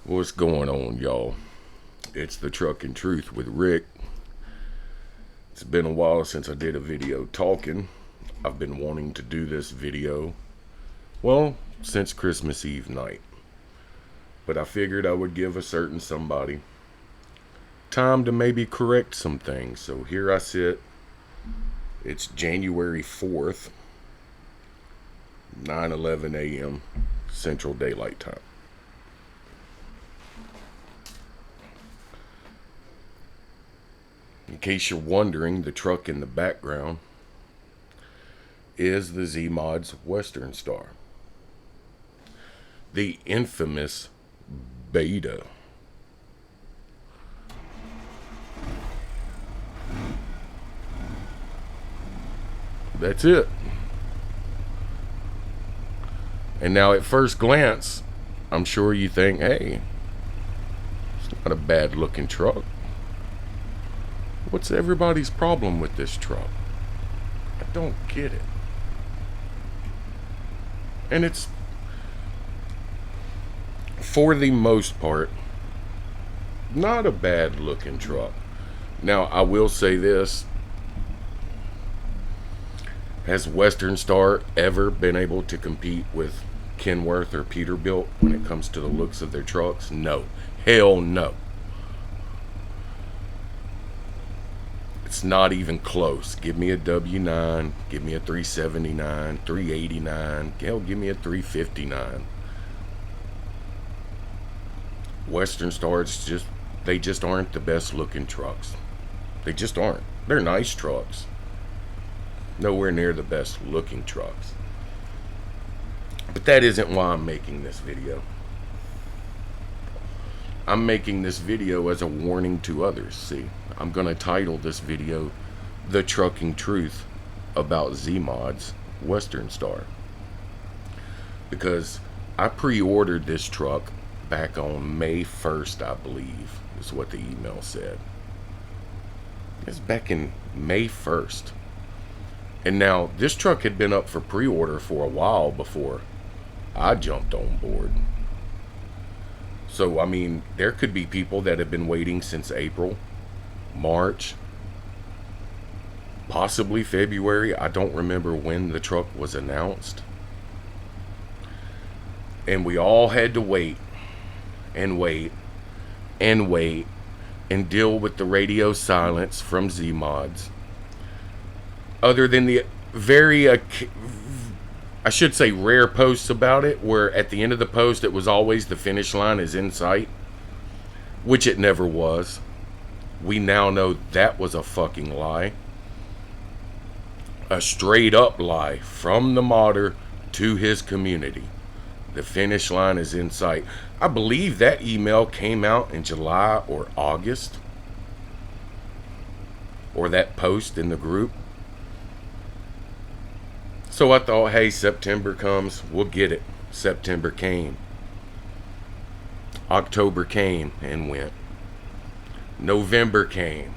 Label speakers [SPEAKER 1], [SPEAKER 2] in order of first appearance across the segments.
[SPEAKER 1] What's going on, y'all? It's the Trucking Truth with Rick. It's been a while since I did a video talking. I've been wanting to do this video, well, since Christmas Eve night. But I figured I would give a certain somebody time to maybe correct some things. So here I sit. It's January 4th, 9:11 a.m. Central Daylight Time. In case you're wondering, the truck in the background is the Zeemods Western Star. The infamous Beta. That's it. And now at first glance, I'm sure you think, hey, it's not a bad looking truck. What's everybody's problem with this truck? I don't get it. And it's, for the most part, not a bad looking truck. Now, I will say this. Has Western Star ever been able to compete with Kenworth or Peterbilt when it comes to the looks of their trucks? No. Hell no. It's not even close. Give me a W9, give me a 379, 389, hell, give me a 359. Western Stars they just aren't the best looking trucks. They just aren't. They're nice trucks. Nowhere near the best looking trucks. But that isn't why I'm making this video. I'm making this video as a warning to others. See, I'm going to title this video The Trucking Truth about Zeemods Western Star. Because I pre-ordered this truck back on May 1st, I believe, is what the email said. It's back in May 1st. And now, this truck had been up for pre-order for a while before I jumped on board. So, I mean, there could be people that have been waiting since April, March, possibly February. I don't remember when the truck was announced. And we all had to wait and wait and wait and deal with the radio silence from Zeemods. Other than the very, I should say, rare posts about it, where at the end of the post it was always the finish line is in sight, which it never was. We now know that was a fucking lie. A straight up lie from the modder to his community. The finish line is in sight. I believe that email came out in July or August. Or that post in the group. So I thought, hey, September comes, we'll get it. September came. October came and went. November came.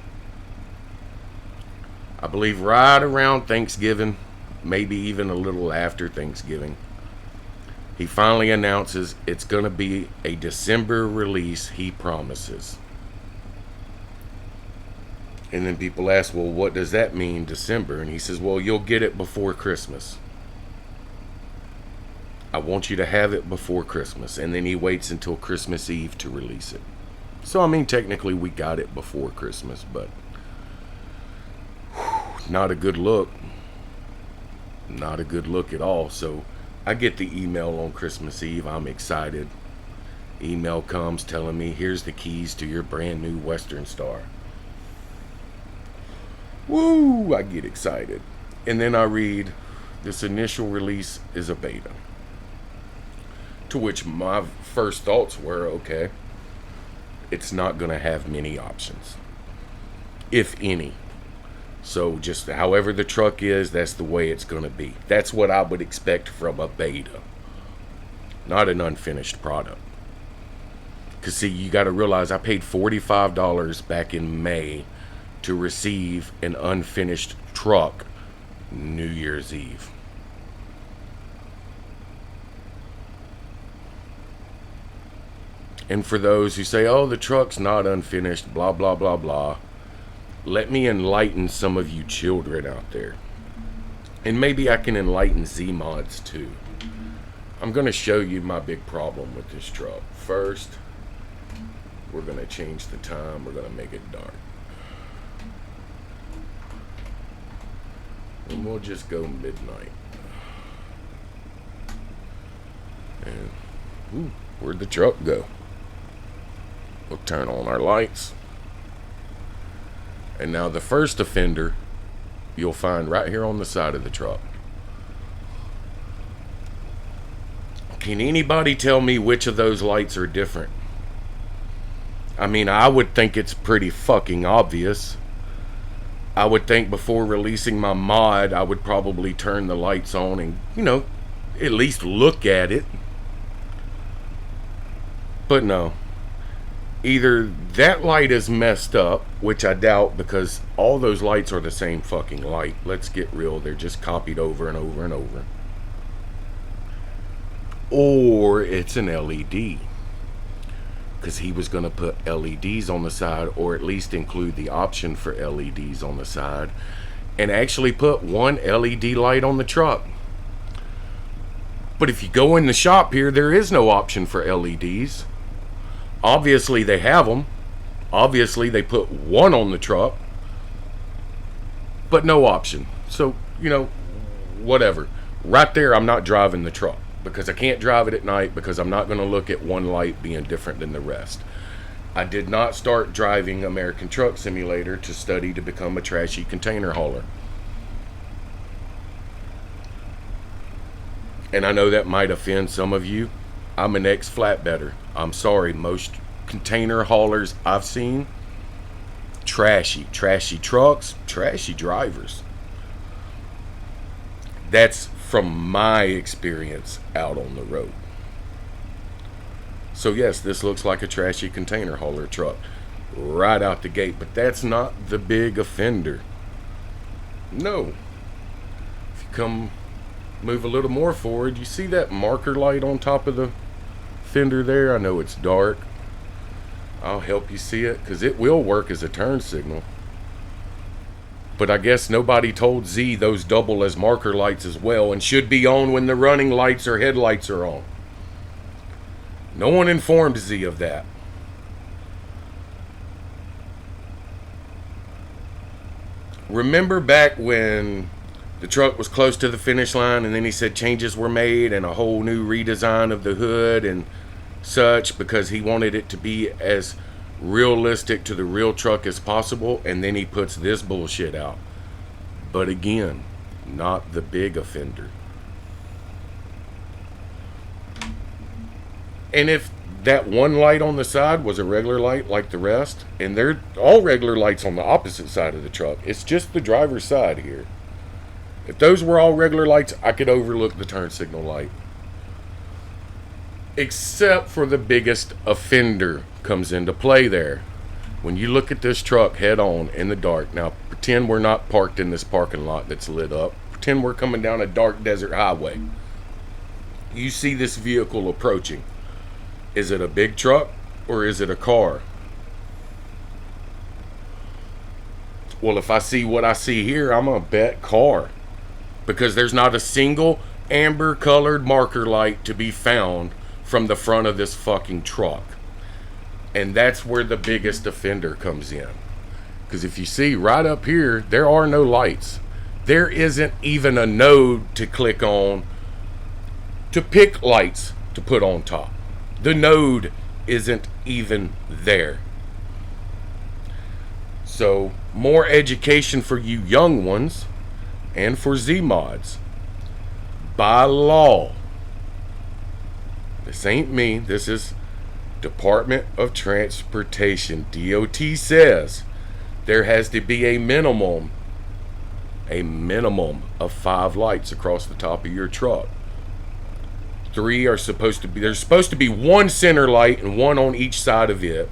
[SPEAKER 1] I believe right around Thanksgiving, maybe even a little after Thanksgiving, he finally announces it's going to be a December release, he promises. And then people ask, well, what does that mean, December? And he says, well, you'll get it before Christmas. I want you to have it before Christmas. And then he waits until Christmas Eve to release it. So, I mean, technically we got it before Christmas, but not a good look. Not a good look at all. So, I get the email on Christmas Eve. I'm excited. Email comes telling me, here's the keys to your brand new Western Star. Woo! I get excited. And then I read, this initial release is a beta. To which my first thoughts were, okay, it's not going to have many options. If any. So just however the truck is, that's the way it's going to be. That's what I would expect from a beta. Not an unfinished product. Because see, you got to realize I paid $45 back in May to receive an unfinished truck New Year's Eve. And for those who say, oh, the truck's not unfinished, blah, blah, blah, blah, let me enlighten some of you children out there. And maybe I can enlighten Zeemods too. I'm going to show you my big problem with this truck. First, we're going to change the time. We're going to make it dark. And we'll just go midnight. And, ooh, where'd the truck go? We'll turn on our lights. And now the first offender you'll find right here on the side of the truck. Can anybody tell me which of those lights are different? I mean, I would think it's pretty fucking obvious. I would think before releasing my mod, I would probably turn the lights on and, you know, at least look at it. But no. Either that light is messed up, which I doubt because all those lights are the same fucking light. Let's get real. They're just copied over and over and over. Or it's an LED. Because he was going to put LEDs on the side, or at least include the option for LEDs on the side, and actually put one LED light on the truck. But if you go in the shop here, there is no option for LEDs. Obviously they have them. Obviously they put one on the truck, but no option. So, you know, whatever. Right there, I'm not driving the truck because I can't drive it at night because I'm not going to look at one light being different than the rest. I did not start driving American Truck Simulator to study to become a trashy container hauler. And I know that might offend some of you. I'm an ex-flatbedder. I'm sorry, most container haulers I've seen, trashy trucks, trashy drivers. That's from my experience out on the road. So yes, this looks like a trashy container hauler truck right out the gate, but that's not the big offender. No. If you come move a little more forward, you see that marker light on top of the fender there? I know it's dark. I'll help you see it because it will work as a turn signal. But I guess nobody told Z those double as marker lights as well and should be on when the running lights or headlights are on. No one informed Z of that. Remember back when the truck was close to the finish line and then he said changes were made and a whole new redesign of the hood and such because he wanted it to be as realistic to the real truck as possible, and then he puts this bullshit out. But again, not the big offender. And if that one light on the side was a regular light like the rest, and they're all regular lights on the opposite side of the truck, it's just the driver's side here. If those were all regular lights, I could overlook the turn signal light. Except for the biggest offender comes into play there. When you look at this truck head on in the dark, now pretend we're not parked in this parking lot that's lit up. Pretend we're coming down a dark desert highway. You see this vehicle approaching. Is it a big truck or is it a car? Well, if I see what I see here, I'm gonna bet car. Because there's not a single amber colored marker light to be found from the front of this fucking truck. And that's where the biggest offender comes in. Because if you see right up here, there are no lights. There isn't even a node to click on to pick lights to put on top. The node isn't even there. So, more education for you young ones and for Zeemods. By law, this ain't me, this is Department of Transportation. DOT says there has to be a minimum of 5 lights across the top of your truck. 3 are supposed to be, there's supposed to be 1 center light and 1 on each side of it.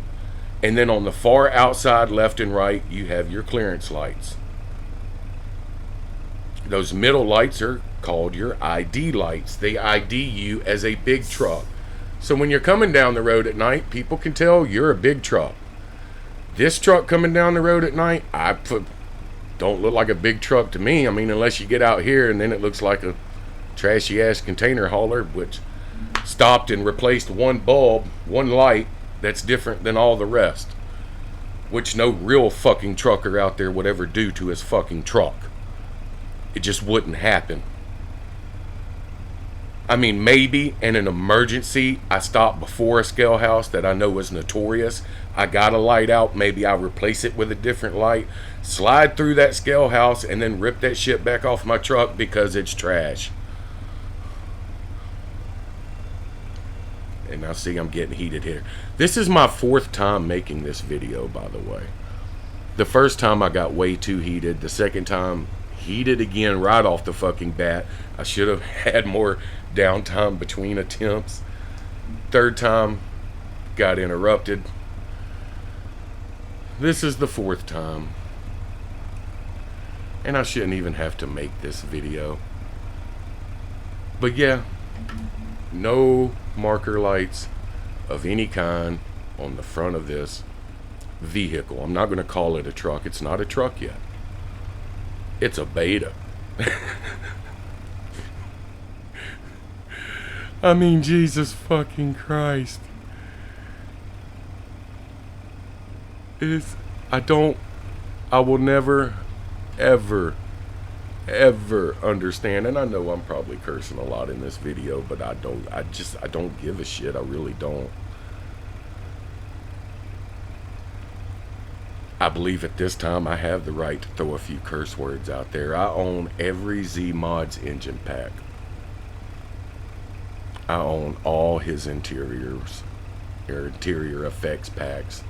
[SPEAKER 1] And then on the far outside, left and right, you have your clearance lights. Those middle lights are called your ID lights. They ID you as a big truck. So when you're coming down the road at night, people can tell you're a big truck. This truck coming down the road at night, don't look like a big truck to me. I mean, unless you get out here and then it looks like a trashy ass container hauler, which stopped and replaced one bulb, one light that's different than all the rest, which no real fucking trucker out there would ever do to his fucking truck. It just wouldn't happen. I mean, maybe in an emergency, I stop before a scale house that I know is notorious. I got a light out, maybe I replace it with a different light, slide through that scale house, and then rip that shit back off my truck because it's trash. And now see, I'm getting heated here. This is my 4th time making this video, by the way. The first time I got way too heated. The second time, heated again right off the fucking bat. I should have had more downtime between attempts. Third time, got interrupted. This is the 4th time. And I shouldn't even have to make this video. But yeah, no marker lights of any kind on the front of this vehicle. I'm not going to call it a truck. It's not a truck yet. It's a beta. I mean, Jesus fucking Christ. I will never, ever understand, and I know I'm probably cursing a lot in this video, but I don't give a shit. I really don't. I believe at this time I have the right to throw a few curse words out there. I own every Zeemods engine pack. I own all his interiors, or interior effects packs.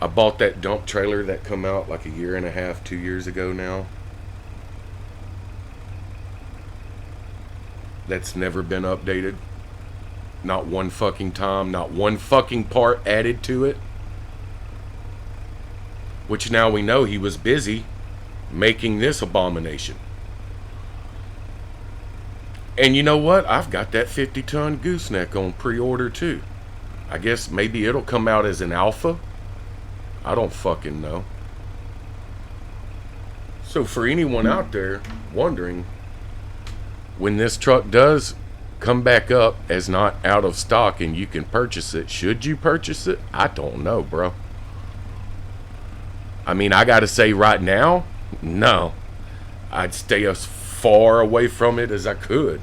[SPEAKER 1] I bought that dump trailer that come out like a year and a half, 2 years ago now. That's never been updated. Not one fucking time, not one fucking part added to it. Which now we know he was busy making this abomination. And you know what? I've got that 50-ton gooseneck on pre-order too. I guess maybe it'll come out as an alpha. I don't fucking know. So for anyone out there wondering, when this truck does come back up as not out of stock and you can purchase it, should you purchase it? I don't know, bro. I mean, I gotta say right now, no. I'd stay as far away from it as I could.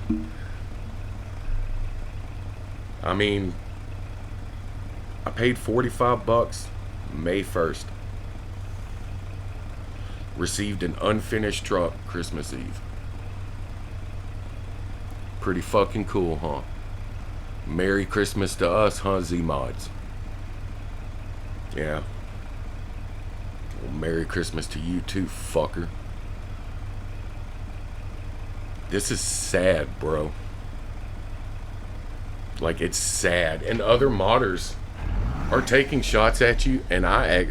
[SPEAKER 1] I mean, I paid $45 May 1st. Received an unfinished truck Christmas Eve. Pretty fucking cool, huh? Merry Christmas to us, huh, Zeemods? Yeah. Well, Merry Christmas to you too, fucker. This is sad, bro. Like, it's sad. And other modders are taking shots at you, and I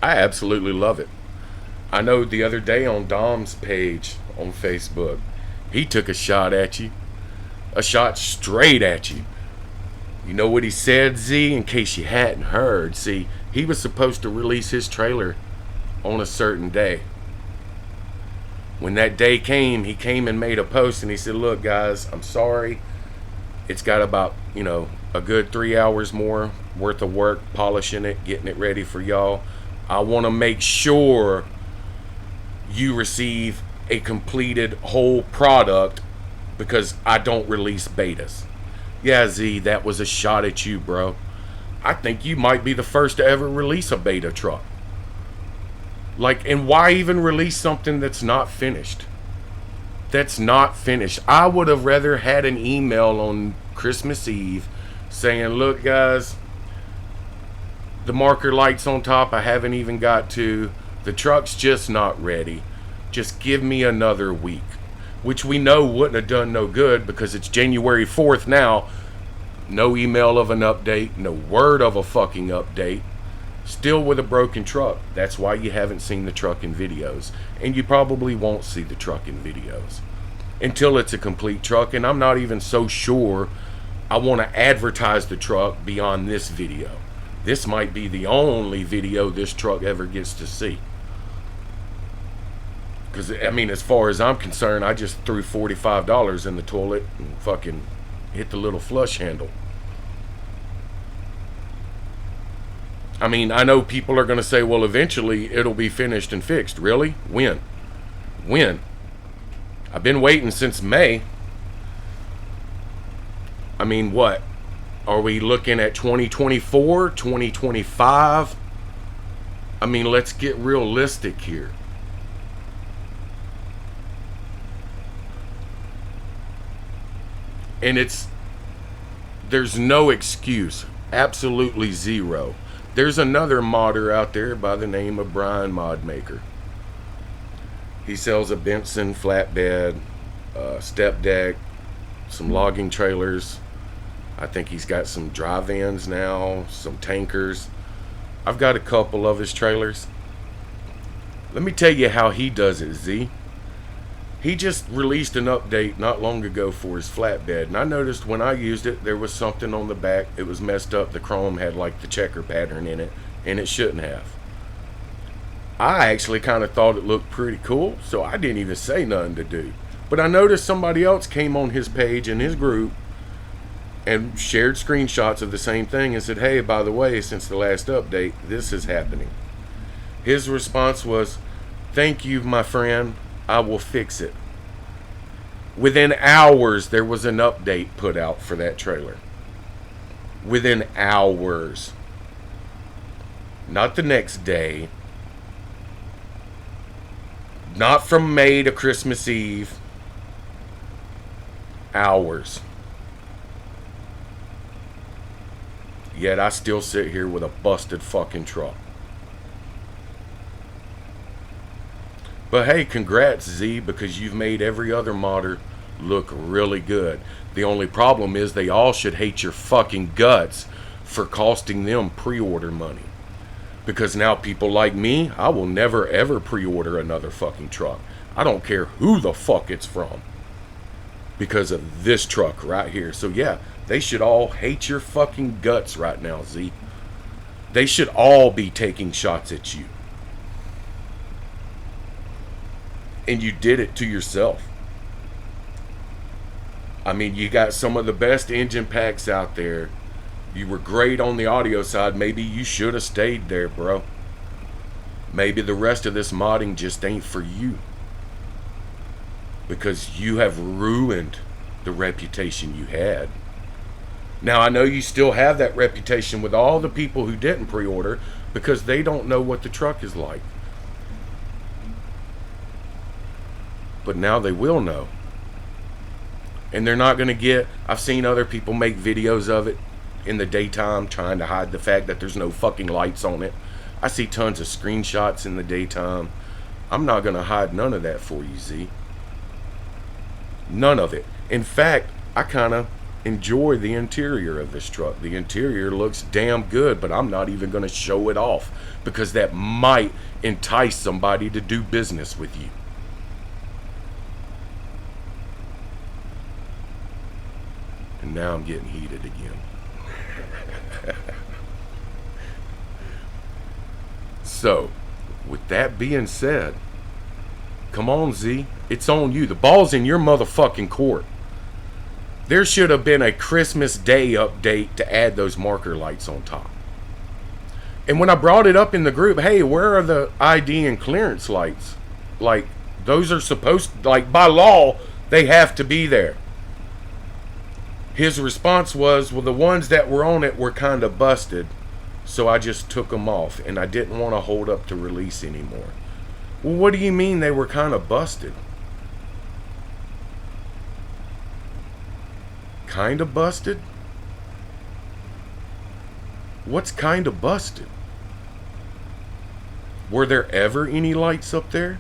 [SPEAKER 1] absolutely love it. I know the other day on Dom's page on Facebook, he took a shot at you. A shot straight at you. You know what he said, Z? In case you hadn't heard. See, he was supposed to release his trailer on a certain day. When that day came, he came and made a post and he said, look guys, I'm sorry. It's got about, a good 3 hours more worth of work polishing it, getting it ready for y'all. I want to make sure you receive a completed whole product because I don't release betas. Yeah, Z, that was a shot at you, bro. I think you might be the first to ever release a beta truck. Like, and why even release something that's not finished? That's not finished. I would have rather had an email on Christmas Eve saying, look guys, the marker lights on top I haven't even got to. The truck's just not ready. Just give me another week. Which we know wouldn't have done no good because it's January 4th now. No email of an update. No word of a fucking update. Still with a broken truck. That's why you haven't seen the truck in videos. And you probably won't see the truck in videos until it's a complete truck. And I'm not even so sure I want to advertise the truck beyond this video. This might be the only video this truck ever gets to see. Because, I mean, as far as I'm concerned, I just threw $45 in the toilet and fucking hit the little flush handle. I mean, I know people are going to say, well, eventually it'll be finished and fixed. Really? When? When? I've been waiting since May. I mean, what? Are we looking at 2024, 2025? I mean, let's get realistic here. And there's no excuse. Absolutely zero. There's another modder out there by the name of Brian Modmaker. He sells a Benson flatbed, step deck, some logging trailers. I think he's got some dry vans now, some tankers. I've got a couple of his trailers. Let me tell you how he does it, Z. He just released an update not long ago for his flatbed, and I noticed when I used it, there was something on the back. It was messed up. The chrome had like the checker pattern in it, and it shouldn't have. I actually kind of thought it looked pretty cool, so I didn't even say nothing to do. But I noticed somebody else came on his page in his group and shared screenshots of the same thing and said, hey, by the way, since the last update, this is happening. His response was, thank you, my friend. I will fix it. Within hours, there was an update put out for that trailer. Within hours. Not the next day. Not from May to Christmas Eve. Hours. Yet I still sit here with a busted fucking truck. But hey, congrats, Z, because you've made every other modder look really good. The only problem is they all should hate your fucking guts for costing them pre-order money. Because now people like me, I will never ever pre-order another fucking truck. I don't care who the fuck it's from. Because of this truck right here. So yeah, they should all hate your fucking guts right now, Z. They should all be taking shots at you. And you did it to yourself. I mean, you got some of the best engine packs out there. You were great on the audio side. Maybe you should have stayed there, bro. Maybe the rest of this modding just ain't for you. Because you have ruined the reputation you had. Now, I know you still have that reputation with all the people who didn't pre-order because they don't know what the truck is like. But now they will know. And they're not going to get... I've seen other people make videos of it in the daytime trying to hide the fact that there's no fucking lights on it. I see tons of screenshots in the daytime. I'm not going to hide none of that for you, Z. None of it. In fact, I kind of enjoy the interior of this truck. The interior looks damn good, but I'm not even going to show it off because that might entice somebody to do business with you. And now I'm getting heated again. So, with that being said, come on, Z. It's on you. The ball's in your motherfucking court. There should have been a Christmas Day update to add those marker lights on top. And when I brought it up in the group, hey, where are the ID and clearance lights? Like, those are supposed, like, by law, they have to be there. His response was, well, the ones that were on it were kind of busted, so I just took them off, and I didn't want to hold up to release anymore. Well, what do you mean they were kind of busted? Kind of busted? What's kind of busted? Were there ever any lights up there?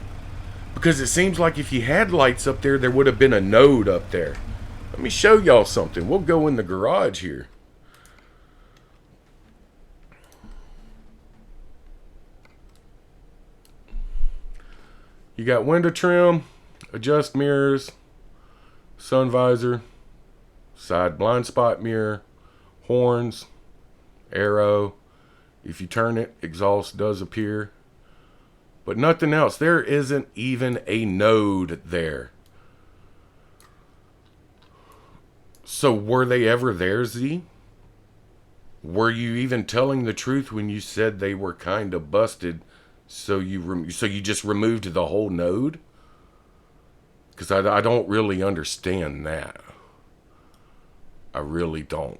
[SPEAKER 1] Because it seems like if you had lights up there, there would have been a node up there. Let me show y'all something. We'll go in the garage here. You got window trim, adjust mirrors, sun visor, side blind spot mirror, horns, arrow. If you turn it, exhaust does appear. But nothing else. There isn't even a node there. So were they ever there, Z? Were you even telling the truth when you said they were kind of busted? So you just removed the whole node? Because I don't really understand that. I really don't.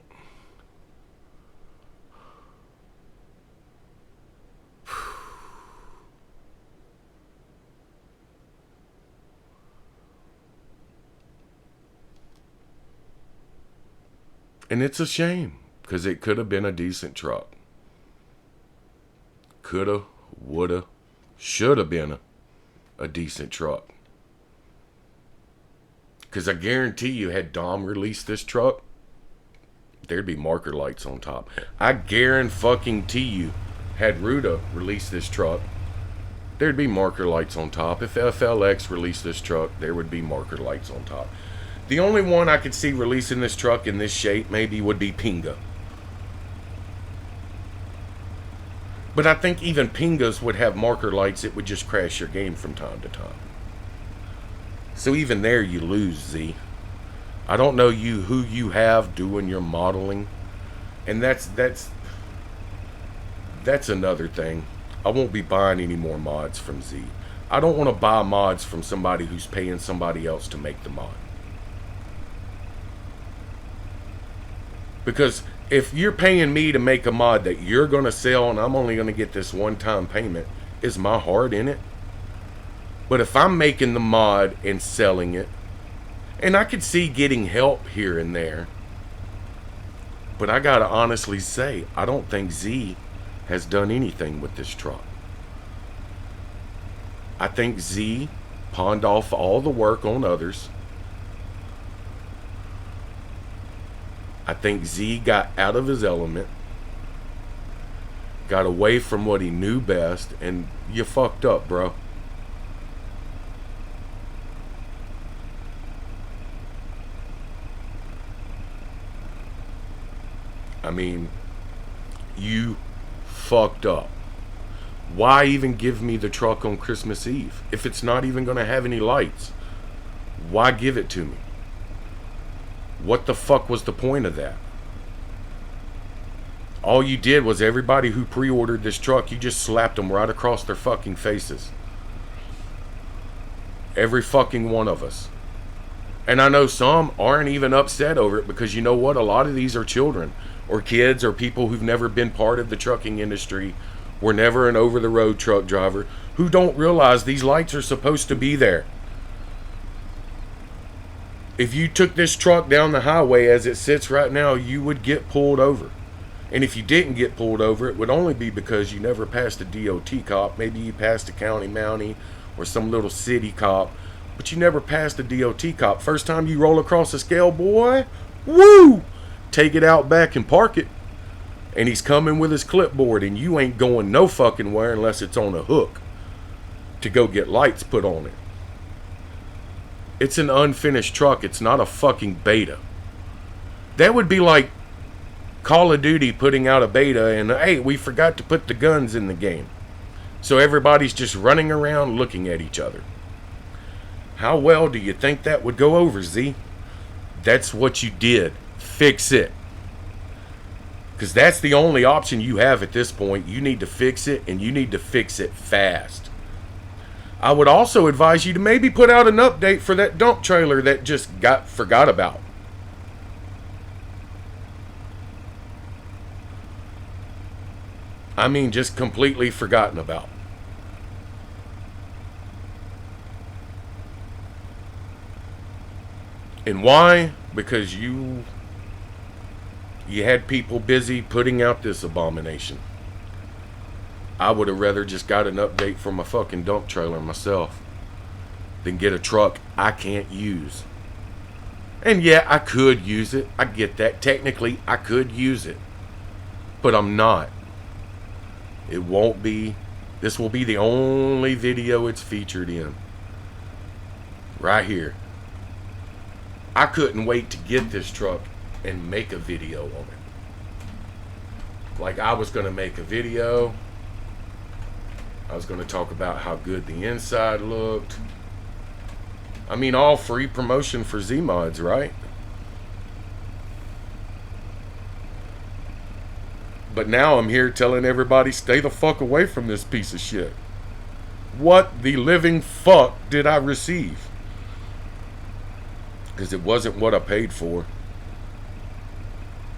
[SPEAKER 1] And it's a shame, because it could have been a decent truck. Coulda, woulda, shoulda been a decent truck. Because I guarantee you, had Dom released this truck, there'd be marker lights on top. I guarantee you, had Ruda released this truck, there'd be marker lights on top. If FLX released this truck, there would be marker lights on top. The only one I could see releasing this truck in this shape maybe would be Pinga. But I think even Pingas would have marker lights. It would just crash your game from time to time. So even there you lose, Z. I don't know who you have doing your modeling. And that's another thing. I won't be buying any more mods from Z. I don't want to buy mods from somebody who's paying somebody else to make the mod. Because if you're paying me to make a mod that you're going to sell and I'm only going to get this one-time payment, is my heart in it? But if I'm making the mod and selling it, and I could see getting help here and there, but I got to honestly say, I don't think Z has done anything with this truck. I think Z pawned off all the work on others. I think Z got out of his element, got away from what he knew best, and you fucked up, bro. I mean, you fucked up. Why even give me the truck on Christmas Eve if it's not even going to have any lights? Why give it to me? What the fuck was the point of that? All you did was everybody who pre-ordered this truck, you just slapped them right across their fucking faces. Every fucking one of us. And I know some aren't even upset over it because you know what? A lot of these are children or kids or people who've never been part of the trucking industry, were never an over-the-road truck driver, who don't realize these lights are supposed to be there. If you took this truck down the highway as it sits right now, you would get pulled over. And if you didn't get pulled over, it would only be because you never passed a DOT cop. Maybe you passed a county mountie or some little city cop, but you never passed a DOT cop. First time you roll across the scale, boy, woo! Take it out back and park it. And he's coming with his clipboard, and you ain't going no fucking where unless it's on a hook to go get lights put on it. It's an unfinished truck. It's not a fucking beta. That would be like Call of Duty putting out a beta and, hey, we forgot to put the guns in the game. So everybody's just running around looking at each other. How well do you think that would go over, Z? That's what you did. Fix it. Because that's the only option you have at this point. You need to fix it, and you need to fix it fast. I would also advise you to maybe put out an update for that dump trailer that just got forgot about. I mean, just completely forgotten about. And why? Because you had people busy putting out this abomination. I would have rather just got an update for my fucking dump trailer myself than get a truck I can't use. And yeah, I could use it. I get that. Technically, I could use it. But I'm not. It won't be. This will be the only video it's featured in. Right here. I couldn't wait to get this truck and make a video on it. Like, I was going to make a video. I was going to talk about how good the inside looked. I mean, all free promotion for Zeemods, right? But now I'm here telling everybody, stay the fuck away from this piece of shit. What the living fuck did I receive? Because it wasn't what I paid for.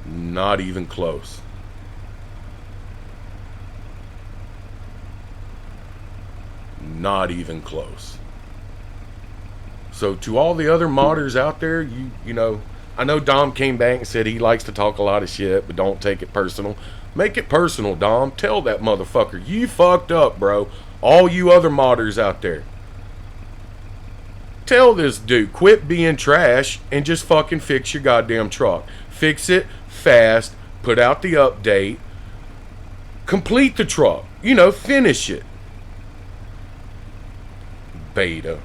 [SPEAKER 1] Not even close. Not even close. So to all the other modders out there, you know, I know Dom came back and said he likes to talk a lot of shit, but don't take it personal. Make it personal, Dom. Tell that motherfucker, you fucked up, bro. All you other modders out there. Tell this dude, quit being trash and just fucking fix your goddamn truck. Fix it fast. Put out the update. Complete the truck. You know, finish it. Beta.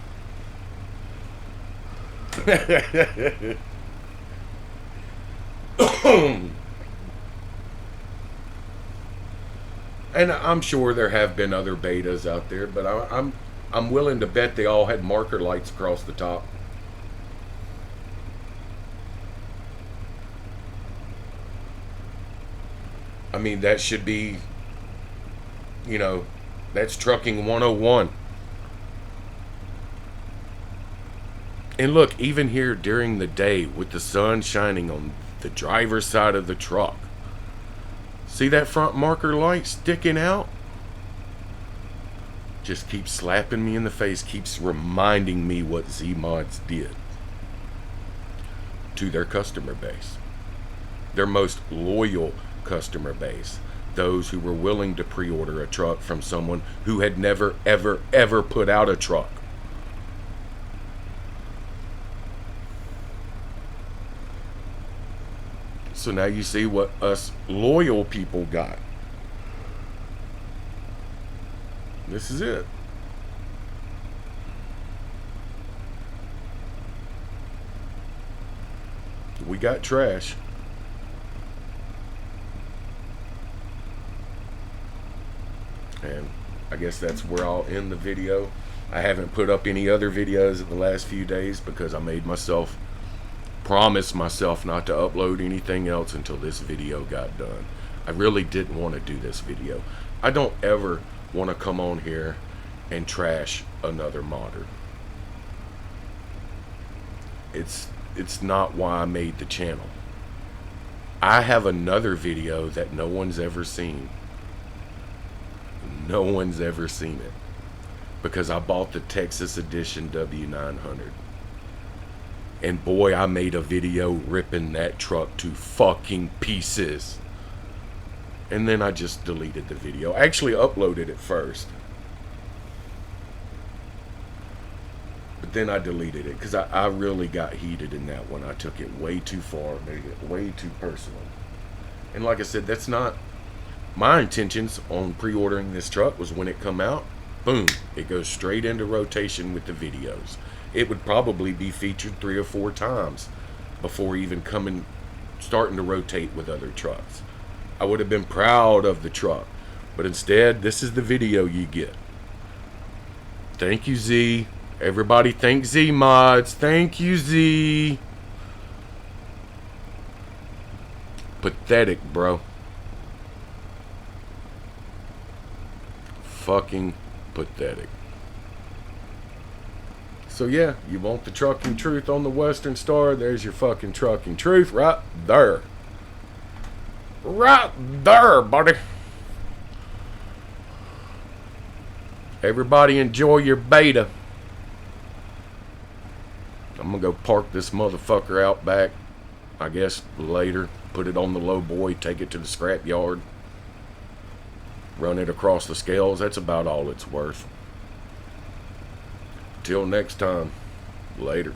[SPEAKER 1] And I'm sure there have been other betas out there, but I'm willing to bet they all had marker lights across the top. I mean, that should be, you know, that's trucking 101. And look, even here during the day with the sun shining on the driver's side of the truck, see that front marker light sticking out? Just keeps slapping me in the face, keeps reminding me what Zeemods did to their customer base. Their most loyal customer base. Those who were willing to pre-order a truck from someone who had never, ever, ever put out a truck. So now you see what us loyal people got. This is it. We got trash. And I guess that's where I'll end the video. I haven't put up any other videos in the last few days because I made myself promised myself not to upload anything else until this video got done. I really didn't want to do this video. I don't ever want to come on here and trash another modder. It's not why I made the channel. I have another video that no one's ever seen. No one's ever seen it because I bought the Texas Edition W900. And boy, I made a video ripping that truck to fucking pieces. And then I just deleted the video. I actually uploaded it first. But then I deleted it because I really got heated in that one. I took it way too far, made it way too personal. And like I said, that's not my intentions on pre-ordering this truck. Was when it come out, boom, it goes straight into rotation with the videos. It would probably be featured 3 or 4 times before even starting to rotate with other trucks. I would have been proud of the truck, but instead, this is the video you get. Thank you, Z. Everybody thank Zeemods. Thank you, Z. Pathetic, bro. Fucking pathetic. So yeah, you want the trucking truth on the Western Star? There's your fucking trucking truth right there. Right there, buddy. Everybody enjoy your beta. I'm gonna go park this motherfucker out back, I guess later. Put it on the low boy, take it to the scrap yard. Run it across the scales. That's about all it's worth. Till next time, later.